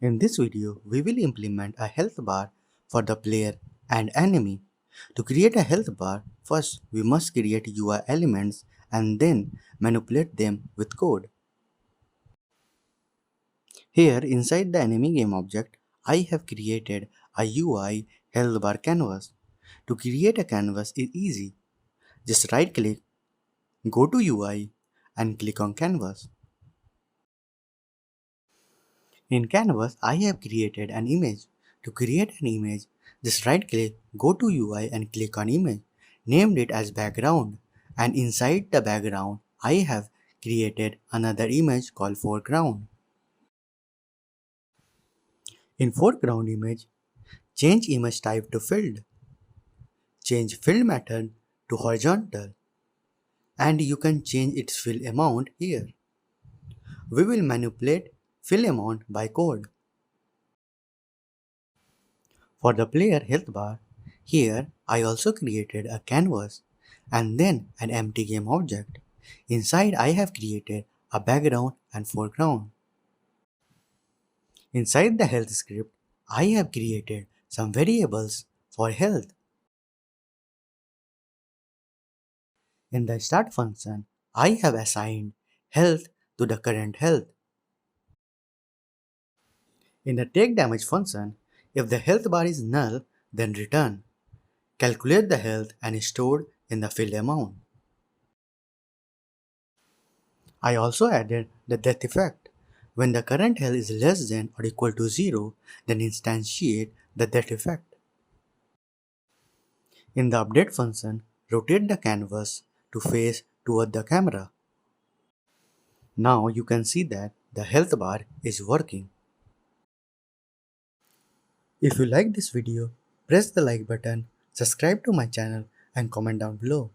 In this video, we will implement a health bar for the player and enemy. To create a health bar, first we must create UI elements and then manipulate them with code. Here inside the enemy game object, I have created a UI health bar canvas. To create a canvas is easy. Just right click, go to UI and click on canvas. In Canvas, I have created an image. To create an image, just right click, go to UI and click on image. Named it as background. And inside the background, I have created another image called foreground. In foreground image, change image type to filled. Change fill method to horizontal. And you can change its fill amount here. We will manipulate fill amount by code. For the player health bar, here I also created a canvas and then an empty game object. Inside I have created a background and foreground. Inside the health script, I have created some variables for health. In the start function, I have assigned health to the current health. In the take damage function, if the health bar is null, then return. Calculate the health and store in the field amount. I also added the death effect. When the current health is less than or equal to 0, then instantiate the death effect. In the update function, rotate the canvas to face toward the camera. Now you can see that the health bar is working. If you like this video, press the like button, subscribe to my channel and comment down below.